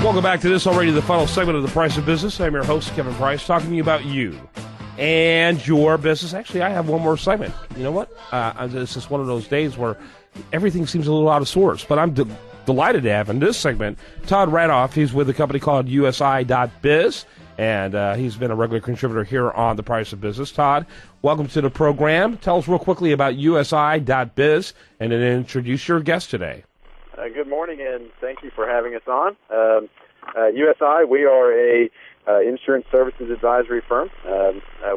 Welcome back to this, already the final segment of The Price of Business. I'm your host, Kevin Price, talking to you about you and your business. Actually, I have one more segment. You know what? This is one of those days where everything seems a little out of sorts, but I'm delighted to have in this segment Todd Randolph. He's with a company called USI.biz, and he's been a regular contributor here on The Price of Business. Todd, welcome to the program. Tell us real quickly about USI.biz, and then introduce your guest today. Good morning, and thank you for having us on. USI, we are a insurance services advisory firm.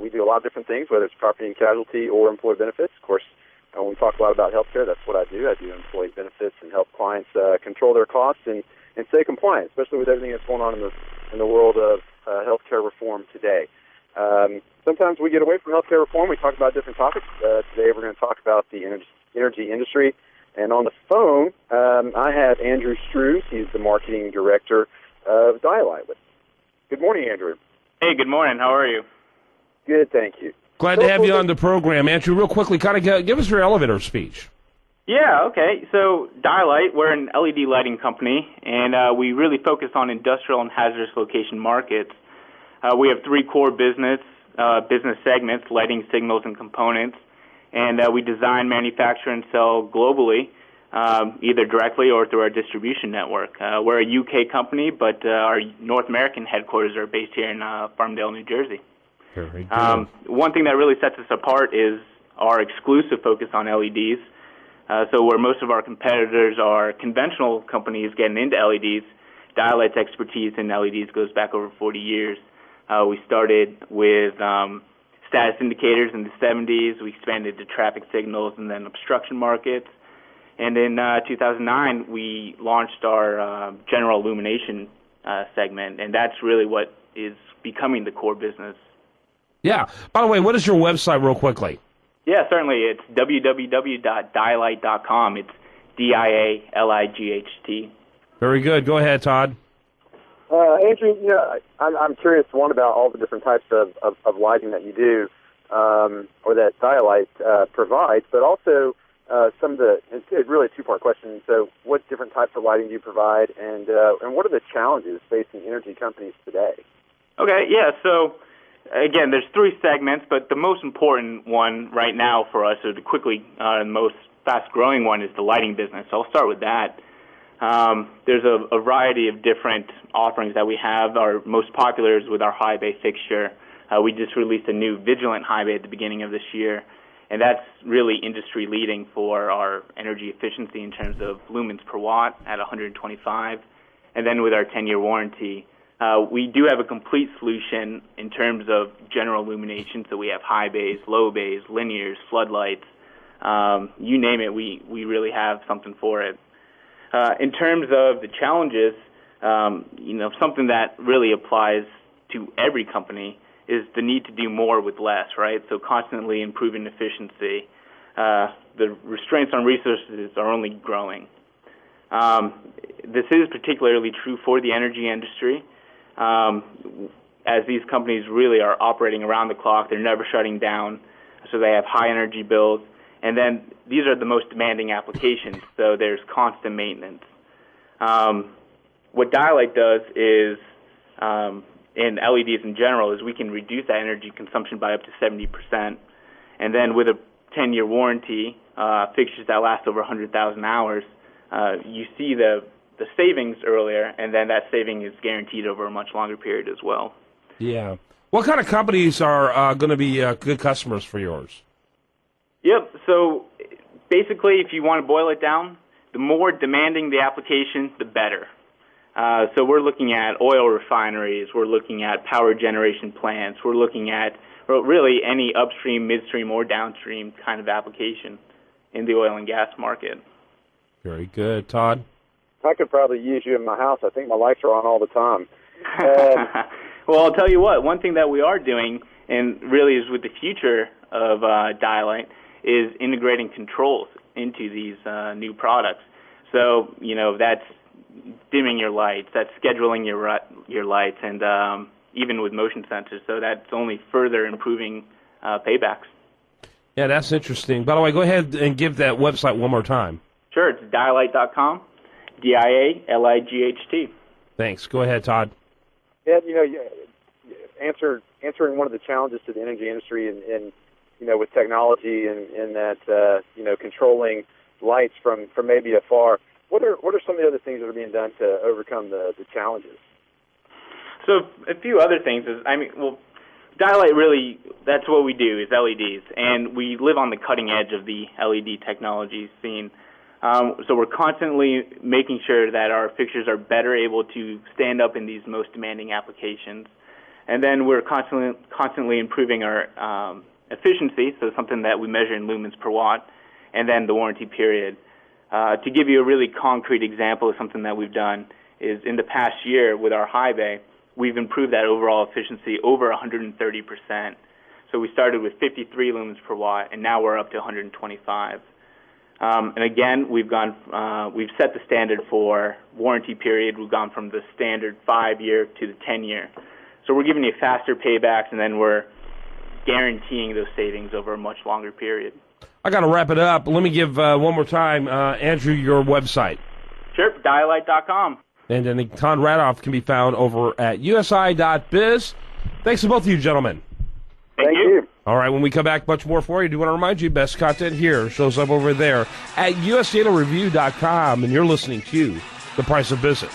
We do a lot of different things, whether it's property and casualty or employee benefits. Of course, when we talk a lot about healthcare, that's what I do. I do employee benefits and help clients control their costs and stay compliant, especially with everything that's going on in the world of healthcare reform today. Sometimes we get away from healthcare reform. We talk about different topics. Today we're going to talk about the energy industry. And on the phone, I have Andrew Struhs. He's the marketing director of Dialite. Good morning, Andrew. Hey, good morning. How are you? Good, thank you. Glad to have you on the program. Andrew, real quickly, kind of give us your elevator speech. Yeah, okay. So Dialite, we're an LED lighting company, and we really focus on industrial and hazardous location markets. We have three core business segments: lighting, signals, and components. And we design, manufacture, and sell globally, either directly or through our distribution network. We're a UK company, but our North American headquarters are based here in Farmdale, New Jersey. Very good. One thing that really sets us apart is our exclusive focus on LEDs. So where most of our competitors are conventional companies getting into LEDs, Dialite's expertise in LEDs goes back over 40 years. We started with status indicators in the 70s. We expanded to traffic signals and then obstruction markets. And in 2009, we launched our general illumination segment, and that's really what is becoming the core business. Yeah. By the way, what is your website real quickly? Yeah, certainly. It's www.dialight.com. It's DIALIGHT. Very good. Go ahead, Todd. Andrew, I'm curious, one, about all the different types of lighting that you do, or that Dialite provides, but also some of the, it's really a two-part question. So what different types of lighting do you provide, and what are the challenges facing energy companies today? Okay, yeah, so again, there's three segments, but the most important one right now for us, or the most fast-growing one, is the lighting business. So I'll start with that. There's a variety of different offerings that we have. Our most popular is with our high bay fixture. We just released a new Vigilant high bay at the beginning of this year, and that's really industry-leading for our energy efficiency in terms of lumens per watt at 125. And then with our 10-year warranty, we do have a complete solution in terms of general illumination. So we have high bays, low bays, linears, floodlights. You name it, we really have something for it. In terms of the challenges, something that really applies to every company is the need to do more with less, right? So constantly improving efficiency. The restraints on resources are only growing. This is particularly true for the energy industry. As these companies really are operating around the clock, they're never shutting down, so they have high energy bills. And then these are the most demanding applications, so there's constant maintenance. What Dialite does is, in LEDs in general, is we can reduce that energy consumption by up to 70%. And then with a 10-year warranty, fixtures that last over 100,000 hours, you see the savings earlier, and then that saving is guaranteed over a much longer period as well. Yeah. What kind of companies are going to be good customers for yours? Yep. So basically, if you want to boil it down, the more demanding the application, the better. So we're looking at oil refineries. We're looking at power generation plants. We're looking at really any upstream, midstream, or downstream kind of application in the oil and gas market. Very good. Todd? I could probably use you in my house. I think my lights are on all the time. Well, I'll tell you what, one thing that we are doing, and really is with the future of Dialite, is integrating controls into these new products. So, that's dimming your lights, that's scheduling your lights, and even with motion sensors. So that's only further improving paybacks. Yeah, that's interesting. By the way, go ahead and give that website one more time. Sure, it's dialight.com, DIALIGHT. Thanks. Go ahead, Todd. Yeah, answering one of the challenges to the energy industry and with technology and that controlling lights from maybe afar. What are some of the other things that are being done to overcome the challenges? So a few other things is, Dialight really, that's what we do, is LEDs, and we live on the cutting edge of the LED technology scene. So we're constantly making sure that our fixtures are better able to stand up in these most demanding applications. And then we're constantly improving our efficiency, so something that we measure in lumens per watt, and then the warranty period. To give you a really concrete example of something that we've done is in the past year with our high bay, we've improved that overall efficiency over 130%. So we started with 53 lumens per watt, and now we're up to 125. And again, we've set the standard for warranty period. We've gone from the standard 5-year to the 10-year. So we're giving you faster paybacks, and then we're guaranteeing those savings over a much longer period. I got to wrap it up. Let me give one more time, Andrew, your website. Sure, dialight.com. And then Todd Randolph can be found over at usi.biz. Thanks to both of you, gentlemen. Thank you. All right, when we come back, much more for you. I do want to remind you, best content here shows up over there at usdailyreview.com, and you're listening to The Price of Business.